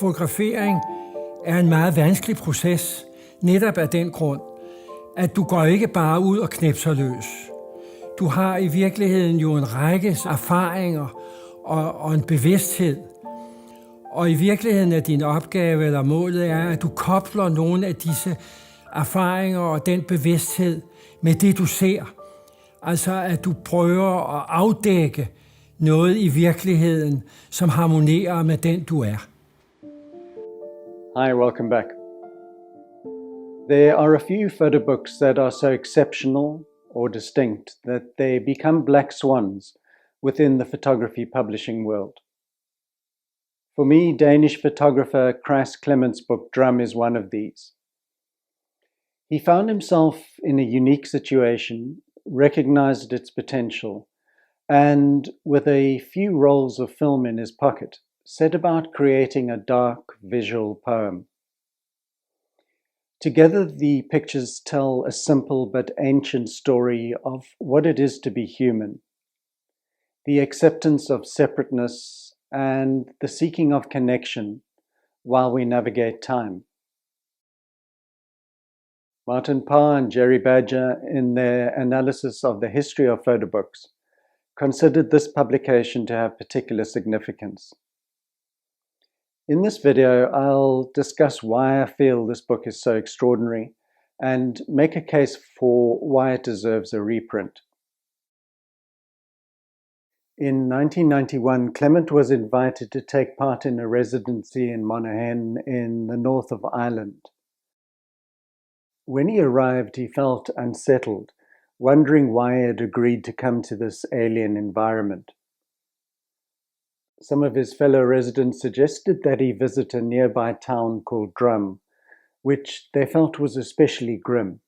Fotografering er en meget vanskelig proces, netop af den grund, at du går ikke bare ud og knipser løs. Du har i virkeligheden jo en række erfaringer og en bevidsthed. Og i virkeligheden er din opgave eller målet er, at du kobler nogle af disse erfaringer og den bevidsthed med det, du ser. Altså at du prøver at afdække noget i virkeligheden, som harmonerer med den, du er. Hi, welcome back. There are a few photobooks that are so exceptional or distinct that they become black swans within the photography publishing world. For me, Danish photographer Krass Clements' book Drum is one of these. He found himself in a unique situation, recognized its potential, and with a few rolls of film in his pocket, set about creating a dark visual poem. Together, the pictures tell a simple but ancient story of what it is to be human, the acceptance of separateness, and the seeking of connection while we navigate time. Parr and Gerry Badger, in their analysis of the history of photobooks, considered this publication to have particular significance. In this video, I'll discuss why I feel this book is so extraordinary and make a case for why it deserves a reprint. In 1991, Clement was invited to take part in a residency in Monaghan in the north of Ireland. When he arrived, he felt unsettled, wondering why he had agreed to come to this alien environment. Some of his fellow residents suggested that he visit a nearby town called Drum, which they felt was especially grim.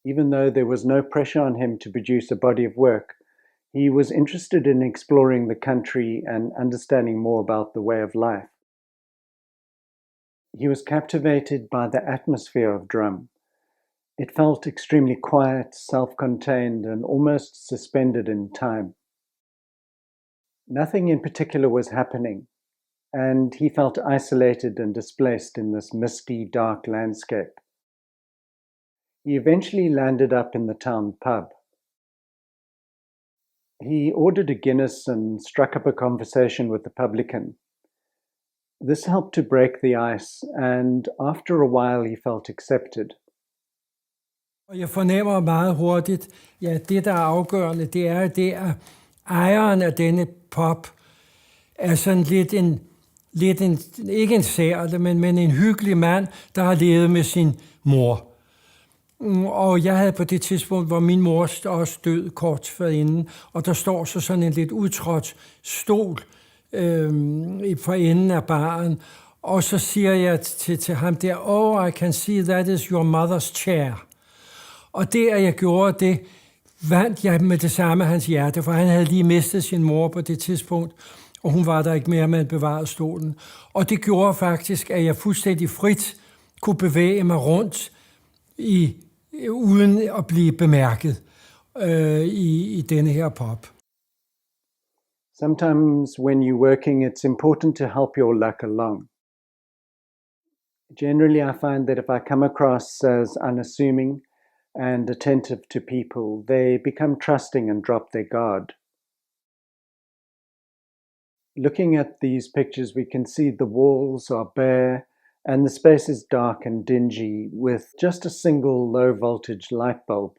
Even though there was no pressure on him to produce a body of work, he was interested in exploring the country and understanding more about the way of life. He was captivated by the atmosphere of Drum. It felt extremely quiet, self-contained, and almost suspended in time. Nothing in particular was happening, and he felt isolated and displaced in this misty, dark landscape. He eventually landed up in the town pub. He ordered a Guinness and struck up a conversation with the publican. This helped to break the ice, and after a while he felt accepted. Jeg fornemmer meget hurtigt, ja, det der er afgørende, det er, at ejeren af denne pop er sådan lidt en ikke en særlig, men en hyggelig mand, der har levet med sin mor. Og jeg havde på det tidspunkt, hvor min mor også død kort forinden, og der står så sådan en lidt udtrådt stol for enden af baren, og så siger jeg til ham der, "Oh, I can see that is your mother's chair." Og det, at jeg gjorde det, vandt jeg med det samme hans hjerte, for han havde lige mistet sin mor på det tidspunkt, og hun var der ikke mere, men bevarede stolen. Og det gjorde faktisk, at jeg fuldstændig frit kunne bevæge mig rundt uden at blive bemærket i denne her pop. Sometimes when you're working, it's important to help your luck along. Generally, I find that if I come across as unassuming and attentive to people, they become trusting and drop their guard. Looking at these pictures, we can see the walls are bare and the space is dark and dingy with just a single low-voltage light bulb.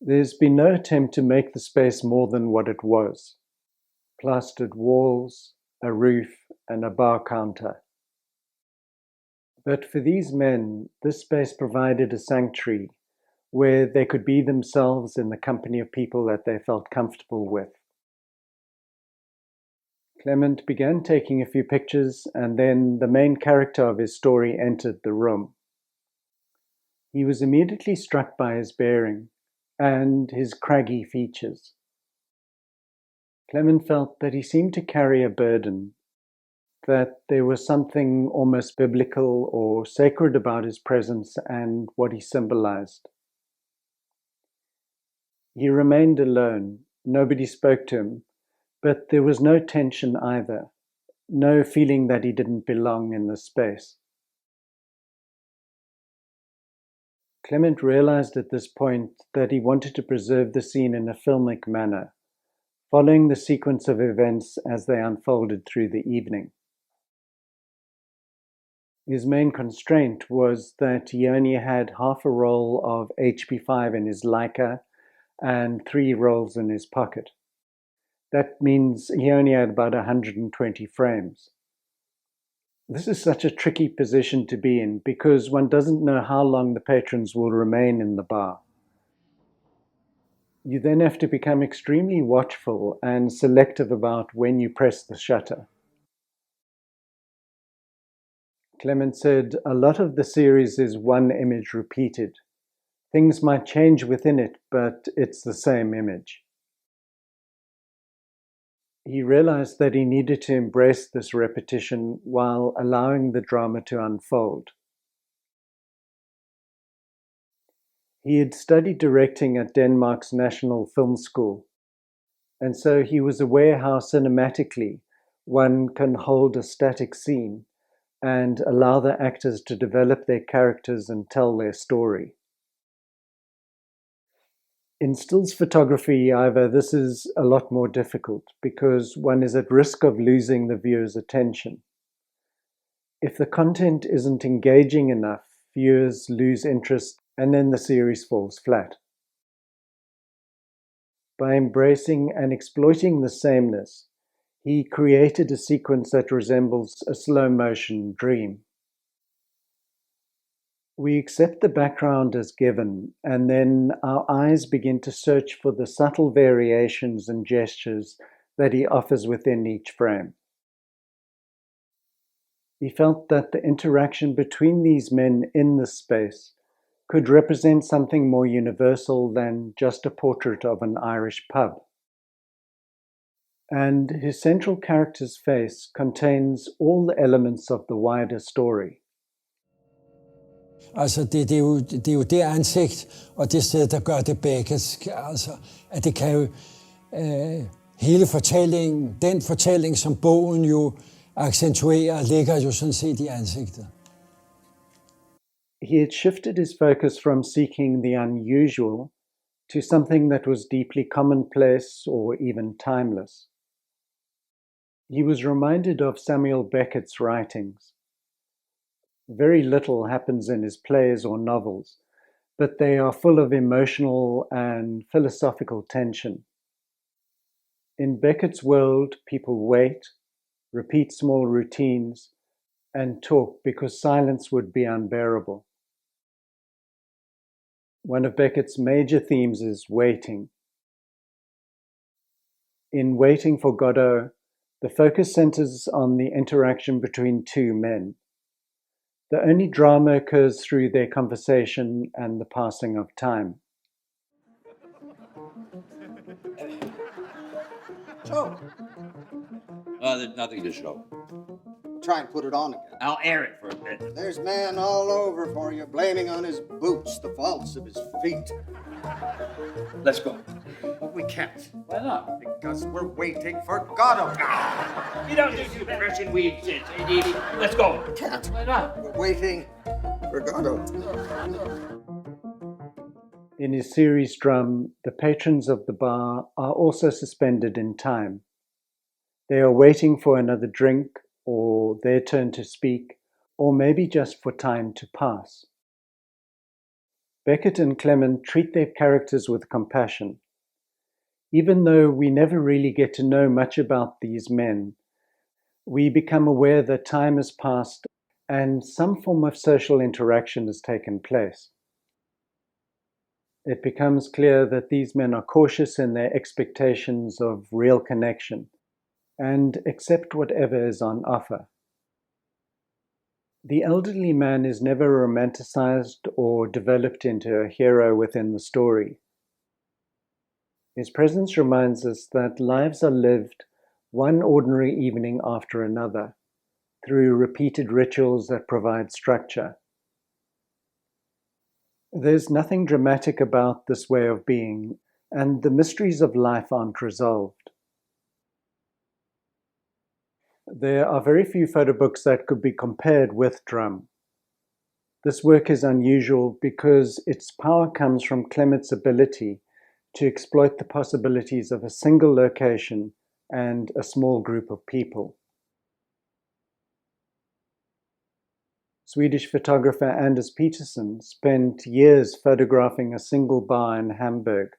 There's been no attempt to make the space more than what it was. Plastered walls, a roof, and a bar counter. But for these men, this space provided a sanctuary where they could be themselves in the company of people that they felt comfortable with. Clement began taking a few pictures, and then the main character of his story entered the room. He was immediately struck by his bearing and his craggy features. Clement felt that he seemed to carry a burden, that there was something almost biblical or sacred about his presence and what he symbolized. He remained alone. Nobody spoke to him, but there was no tension either. no feeling that he didn't belong in this space. Clement realized at this point that he wanted to preserve the scene in a filmic manner, following the sequence of events as they unfolded through the evening. His main constraint was that he only had half a roll of HP5 in his Leica and 3 rolls in his pocket. That means he only had about 120 frames. This is such a tricky position to be in because one doesn't know how long the patrons will remain in the bar. You then have to become extremely watchful and selective about when you press the shutter. Clement said, "A lot of the series is one image repeated. Things might change within it, but it's the same image." He realized that he needed to embrace this repetition while allowing the drama to unfold. He had studied directing at Denmark's National Film School, and so he was aware how cinematically one can hold a static scene and allow the actors to develop their characters and tell their story. In stills photography, however, this is a lot more difficult because one is at risk of losing the viewer's attention. If the content isn't engaging enough, viewers lose interest and then the series falls flat. By embracing and exploiting the sameness, he created a sequence that resembles a slow-motion dream. We accept the background as given, and then our eyes begin to search for the subtle variations and gestures that he offers within each frame. He felt that the interaction between these men in this space could represent something more universal than just a portrait of an Irish pub. And his central character's face contains all the elements of the wider story. Altså, det er jo det ansigt og det sted, der gør det begge. Altså, at det kan jo hele fortællingen, den fortælling, som bogen jo accentuerer, ligger jo sådan set i ansigtet. He had shifted his focus from seeking the unusual to something that was deeply commonplace or even timeless. He was reminded of Samuel Beckett's writings. Very little happens in his plays or novels, but they are full of emotional and philosophical tension. In Beckett's world, people wait, repeat small routines, and talk because silence would be unbearable. One of Beckett's major themes is waiting. In Waiting for Godot, the focus centers on the interaction between two men. The only drama occurs through their conversation and the passing of time. So, There's nothing to show. try and put it on again. I'll air it for a bit. There's man all over for you, blaming on his boots the faults of his feet. Let's go. But we can't, Why not? because we're waiting for Godot. You don't do too Russian weed shit, Edie. Let's go. We can't. Why not? We're waiting for Godot. In his series drum, the patrons of the bar are also suspended in time. They are waiting for another drink, or their turn to speak, or maybe just for time to pass. Beckett and Clement treat their characters with compassion. Even though we never really get to know much about these men, we become aware that time has passed and some form of social interaction has taken place. It becomes clear that these men are cautious in their expectations of real connection and accept whatever is on offer. The elderly man is never romanticized or developed into a hero within the story. His presence reminds us that lives are lived one ordinary evening after another, through repeated rituals that provide structure. There's nothing dramatic about this way of being, and the mysteries of life aren't resolved. There are very few photo books that could be compared with Drum. This work is unusual because its power comes from Clement's ability to exploit the possibilities of a single location and a small group of people. Swedish photographer Anders Peterson spent years photographing a single bar in Hamburg,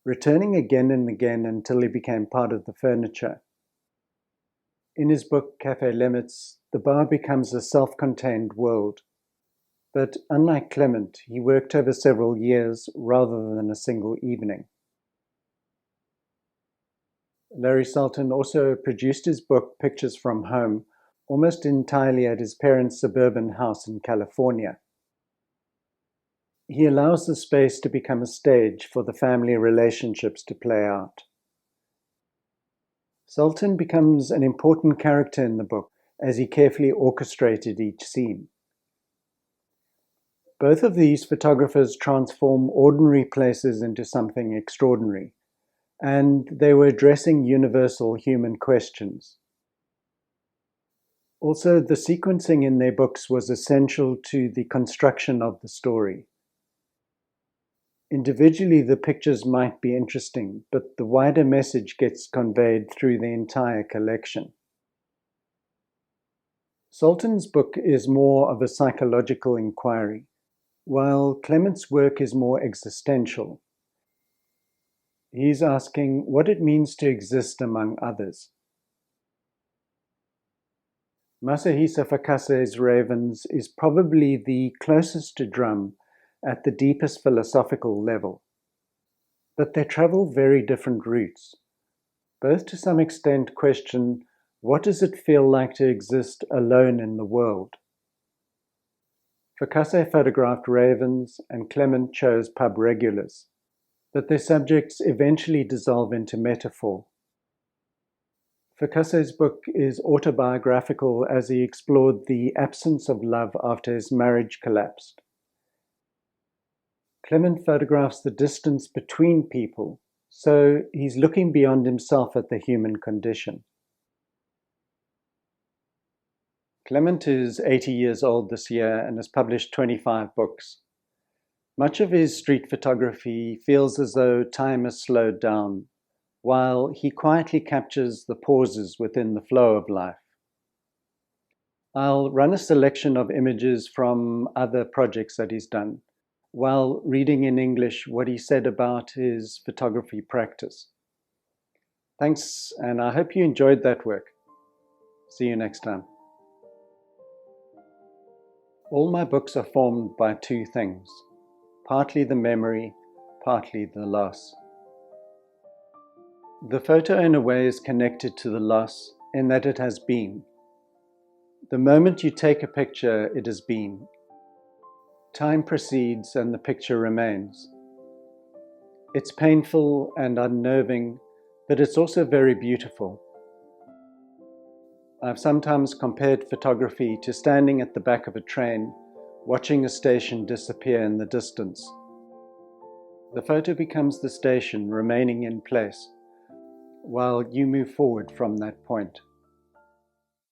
returning again and again until he became part of the furniture. In his book Café Limits, the bar becomes a self-contained world. But unlike Clement, he worked over several years rather than a single evening. Larry Sultan also produced his book Pictures from Home almost entirely at his parents' suburban house in California. He allows the space to become a stage for the family relationships to play out. Sultan becomes an important character in the book as he carefully orchestrated each scene. Both of these photographers transform ordinary places into something extraordinary, and they were addressing universal human questions. Also, the sequencing in their books was essential to the construction of the story. Individually, the pictures might be interesting, but the wider message gets conveyed through the entire collection. Sultan's book is more of a psychological inquiry, while Clement's work is more existential. He's asking what it means to exist among others. Masahisa Fakase's Ravens is probably the closest to Drum at the deepest philosophical level. But they travel very different routes. Both to some extent question, what does it feel like to exist alone in the world? Fakase photographed ravens and Clement chose pub regulars, but their subjects eventually dissolve into metaphor. Fakase's book is autobiographical as he explored the absence of love after his marriage collapsed. Clement photographs the distance between people, so he's looking beyond himself at the human condition. Clement is 80 years old this year and has published 25 books. Much of his street photography feels as though time has slowed down, while he quietly captures the pauses within the flow of life. I'll run a selection of images from other projects that he's done, while reading in English what he said about his photography practice. Thanks, and I hope you enjoyed that work. See you next time. All my books are formed by two things, partly the memory, partly the loss. The photo in a way is connected to the loss in that it has been. The moment you take a picture, it has been. Time proceeds and the picture remains. It's painful and unnerving, but it's also very beautiful. I've sometimes compared photography to standing at the back of a train, watching a station disappear in the distance. The photo becomes the station remaining in place, while you move forward from that point.